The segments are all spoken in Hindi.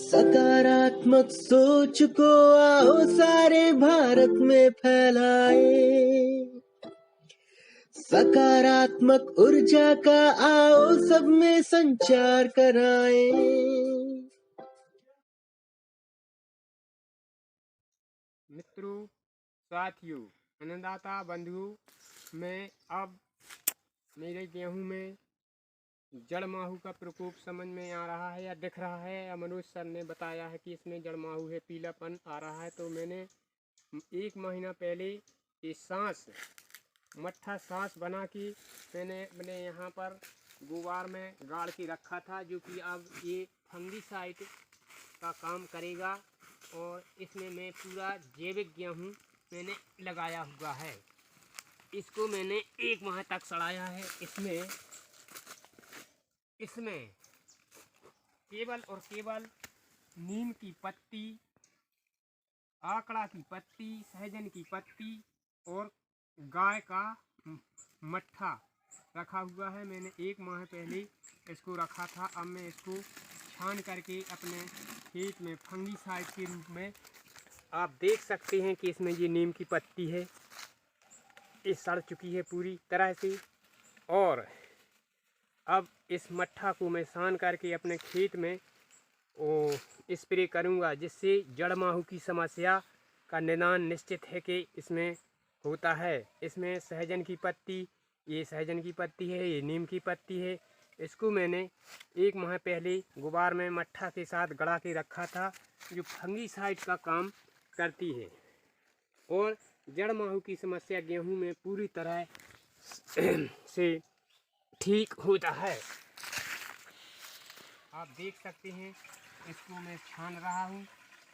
सकारात्मक सोच को आओ सारे भारत में फैलाए। सकारात्मक ऊर्जा का आओ सब में संचार कराए। मित्रों, साथियों, अन्नदाता बंधुओं, मैं अब मेरे गेहूं में जड़ माहू का प्रकोप समझ में आ रहा है या दिख रहा है, या मनोज सर ने बताया है कि इसमें जड़ माहू है, पीलापन आ रहा है। तो मैंने 1 महीना पहले ये मट्ठा सांस बना के मैंने अपने यहाँ पर गुवार में गाड़ के रखा था, जो कि अब ये फंगीसाइड का काम करेगा। और इसमें मैं पूरा जैविक गेहूँ मैंने लगाया हुआ है। इसको मैंने 1 माह तक सड़ाया है। इसमें केवल और केवल नीम की पत्ती, आकड़ा की पत्ती, सहजन की पत्ती और गाय का मट्ठा रखा हुआ है। मैंने 1 माह पहले इसको रखा था। अब मैं इसको छान करके अपने खेत में फंगीसाइड के रूप में, आप देख सकते हैं कि इसमें ये नीम की पत्ती है, ये सड़ चुकी है पूरी तरह से। और अब इस मट्ठा को मैं सान करके अपने खेत में स्प्रे करूंगा, जिससे जड़ माहू की समस्या का निदान निश्चित है कि इसमें होता है। इसमें सहजन की पत्ती, ये सहजन की पत्ती है, ये नीम की पत्ती है। इसको मैंने 1 माह पहले गुबार में मट्ठा के साथ गड़ा के रखा था, जो फंगीसाइड का काम करती है और जड़ माहू की समस्या गेहूं में पूरी तरह से ठीक होता है। आप देख सकते हैं, इसको मैं छान रहा हूँ।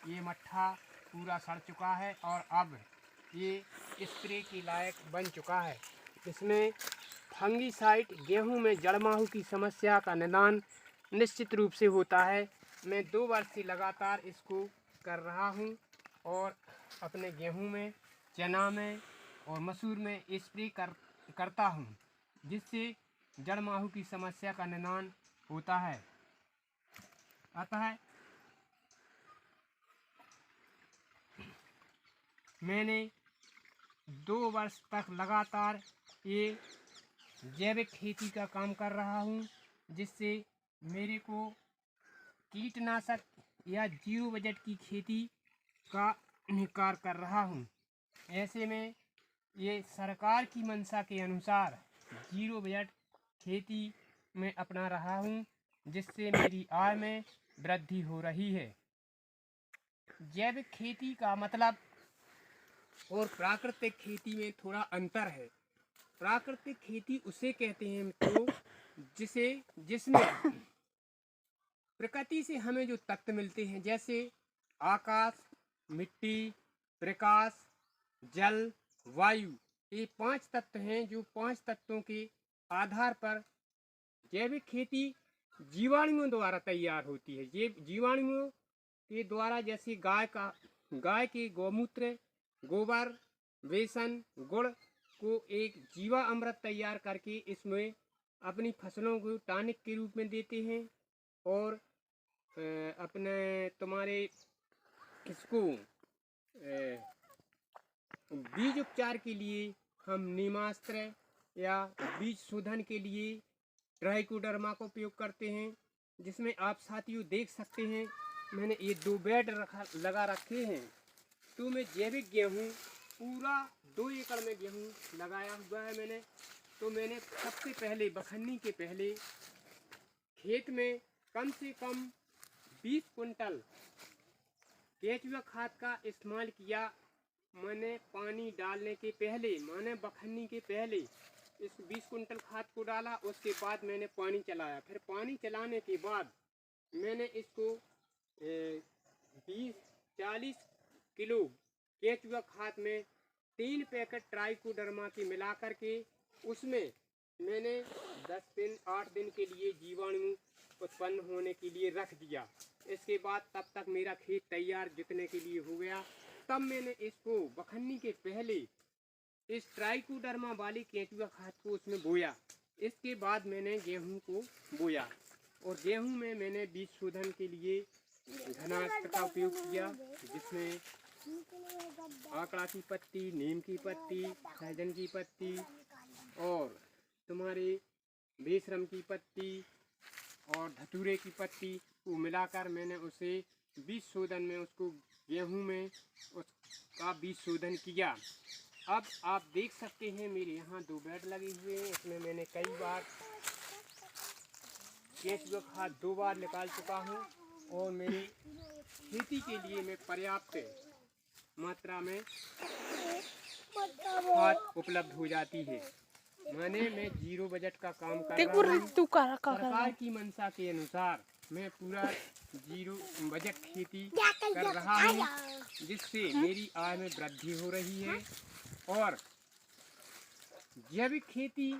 ये मट्ठा पूरा सड़ चुका है और अब ये स्प्रे के लायक बन चुका है। इसमें फंगीसाइड गेहूं में जड़ माहू की समस्या का निदान निश्चित रूप से होता है। मैं 2 वर्ष से लगातार इसको कर रहा हूँ और अपने गेहूं में, चना में और मसूर में स्प्रे करता हूँ, जिससे जड़ माहू की समस्या का निदान होता है। अतः मैंने 2 वर्ष तक लगातार ये जैविक खेती का काम कर रहा हूँ, जिससे मेरे को कीटनाशक या जीरो बजट की खेती का इनकार कर रहा हूँ। ऐसे में ये सरकार की मंशा के अनुसार जीरो बजट खेती में अपना रहा हूँ, जिससे मेरी आय में वृद्धि हो रही है। जैविक खेती का मतलब और प्राकृतिक खेती में थोड़ा अंतर है। प्राकृतिक खेती उसे कहते हैं मित्रों, जिसमें प्रकृति से हमें जो तत्व मिलते हैं, जैसे आकाश, मिट्टी, प्रकाश, जल, वायु, ये 5 तत्व हैं। जो 5 तत्वों के आधार पर जैविक खेती जीवाणुओं द्वारा तैयार होती है। ये जीवाणुओं के द्वारा, जैसे गाय के गौमूत्र, गोबर, बेसन, गुड़ को एक जीवा अमृत तैयार करके इसमें अपनी फसलों को टॉनिक के रूप में देते हैं। और अपने तुम्हारे इसको बीज उपचार के लिए हम नीमास्त्र या बीज शोधन के लिए ट्राइकोडर्मा का उपयोग करते हैं। जिसमें आप साथियों देख सकते हैं, मैंने ये 2 बेड लगा रखे हैं। तो मैं जैविक गेहूँ पूरा 2 एकड़ में गेहूँ लगाया हुआ है मैंने। तो मैंने सबसे पहले बखन्नी के पहले खेत में कम से कम 20 कुंटल केचुआ खाद का इस्तेमाल किया। मैंने पानी डालने के पहले, मैंने बखन्नी के पहले इस 20 कुंटल खाद को डाला। उसके बाद मैंने पानी चलाया। फिर पानी चलाने के बाद मैंने इसको 40 किलो केचुआ खाद में 3 पैकेट ट्राइकोडर्मा के मिला करके उसमें मैंने 8 दिन के लिए जीवाणु उत्पन्न होने के लिए रख दिया। इसके बाद तब तक मेरा खेत तैयार जितने के लिए हो गया। तब मैंने इसको बखन्नी के पहले इस ट्राइकोडर्मा वाली केचुआ खाद को उसमें बोया। इसके बाद मैंने गेहूं को बोया और गेहूं में मैंने बीज शोधन के लिए घनास्त्र का उपयोग किया, जिसमें आकड़ा की पत्ती, नीम की पत्ती, सहजन की पत्ती और तुम्हारे बेशरम की पत्ती और धतूरे की पत्ती को मिलाकर मैंने उसे बीज शोधन में उसको गेहूं में उसका बीज शोधन किया। अब आप देख सकते हैं मेरे यहाँ 2 बेड लगे हुए हैं। इसमें मैंने कई बार केंचुआ खाद 2 बार निकाल चुका हूँ और मेरी खेती के लिए मैं पर्याप्त मात्रा में खाद उपलब्ध हो जाती है। मैं 0 बजट का काम कर रहा हूँ। सरकार की मंशा के अनुसार मैं पूरा 0 बजट खेती कर रहा हूँ, जिससे मेरी आय में वृद्धि हो रही है। और जैविक खेती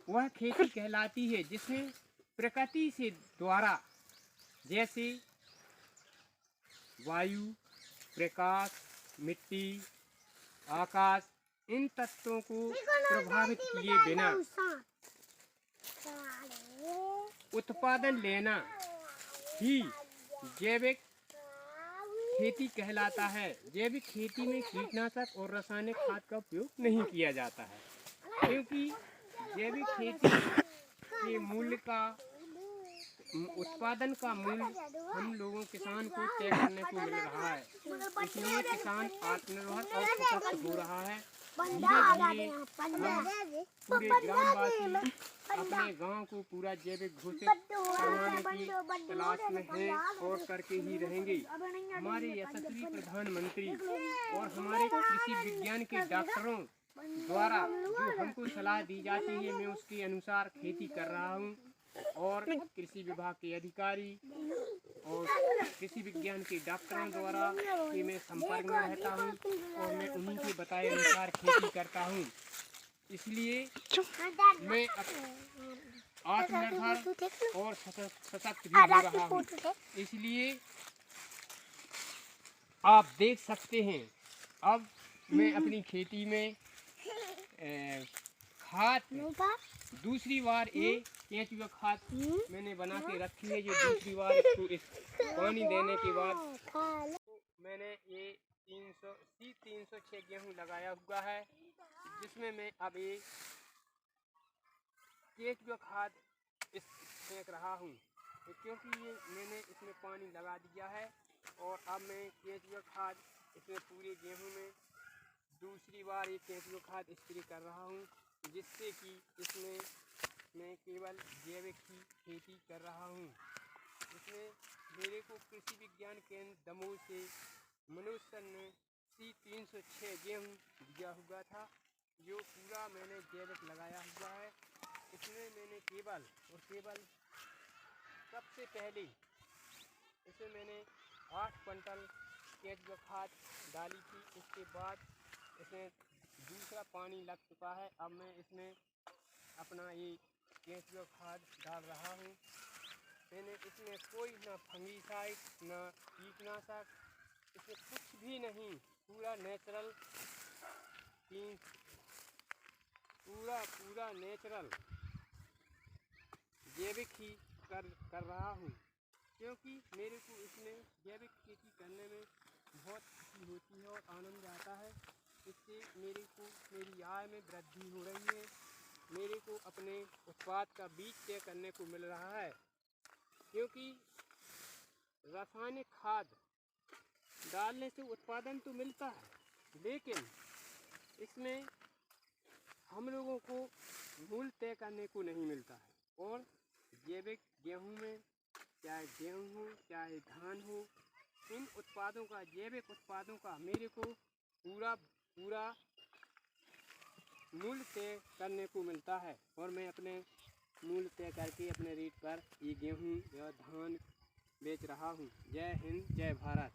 वह खेती कहलाती है जिसमें प्रकृति से द्वारा, जैसे वायु, प्रकाश, मिट्टी, आकाश, इन तत्वों को प्रभावित किए बिना उत्पादन लेना ही जैविक खेती कहलाता है। जैविक खेती में कीटनाशक और रासायनिक खाद का उपयोग नहीं किया जाता है, क्योंकि जैविक खेती के मूल्य का उत्पादन का मूल्य हम लोगों किसान को तय करने को मिल रहा है। इसलिए किसान आत्मनिर्भर और सशक्त हो रहा है। धीरे धीरे हम पूरे ग्रामवासी अपने गांव को पूरा जैविक घोषित करवाने की तलाश में हैं और करके ही रहेंगे। हमारे यशस्वी प्रधानमंत्री और हमारे कृषि विज्ञान के डॉक्टरों द्वारा जो हमको सलाह दी जाती है, मैं उसके अनुसार खेती कर रहा हूँ। और कृषि विभाग के अधिकारी और कृषि विज्ञान के डॉक्टरों द्वारा कि मैं संपर्क में रहता हूँ और मैं उन्हीं के बताए अनुसार खेती करता हूँ। इसलिए मैं आत्मनिर्भर और सशक्त भी हो रहा हूँ। इसलिए आप देख सकते हैं, अब मैं अपनी खेती में खाद दूसरी बार केंचुआ खाद मैंने बना के रखी है। जो दूसरी बार इसको पानी देने के बाद तो मैंने ये 306 गेहूँ लगाया हुआ है, जिसमें मैं अब ये केंचुआ खाद फेंक रहा हूँ, क्योंकि ये मैंने इसमें पानी लगा दिया है। और अब मैं केंचुआ खाद इसमें पूरे गेहूँ में दूसरी बार ये केंचुआ खाद स्प्रे कर रहा हूँ, जिससे कि इसमें मैं केवल जैविक की खेती कर रहा हूँ। इसमें मेरे को कृषि विज्ञान केंद्र दमोह से मनोज सर ने C306 गेहूँ दिया हुआ था, जो पूरा मैंने जैविक लगाया हुआ है। इसमें मैंने केवल सबसे पहले इसमें मैंने 8 क्विंटल केंचुआ खाद डाली थी। इसके बाद इसमें दूसरा पानी लग चुका है। अब मैं इसमें अपना ये केंचुआ खाद डाल रहा हूँ। मैंने इसमें कोई ना फंगीसाइड ना कीटनाशक, इसमें कुछ भी नहीं, पूरा नेचुरल पूरा नेचुरल जैविक ही कर रहा हूँ, क्योंकि मेरे को इसमें जैविक खेती करने में बहुत खुशी होती है और आनंद आता है। इससे मेरी आय में वृद्धि हो रही है। मेरे को अपने उत्पाद का बीज तय करने को मिल रहा है, क्योंकि रासायनिक खाद डालने से उत्पादन तो मिलता है, लेकिन इसमें हम लोगों को मूल्य तय करने को नहीं मिलता है। और जैविक गेहूं में चाहे गेहूं हो चाहे धान हो, इन उत्पादों का, जैविक उत्पादों का मेरे को पूरा मूल्य तय करने को मिलता है। और मैं अपने मूल्य तय करके अपने रेट पर ये गेहूं या धान बेच रहा हूँ। जय हिंद, जय भारत।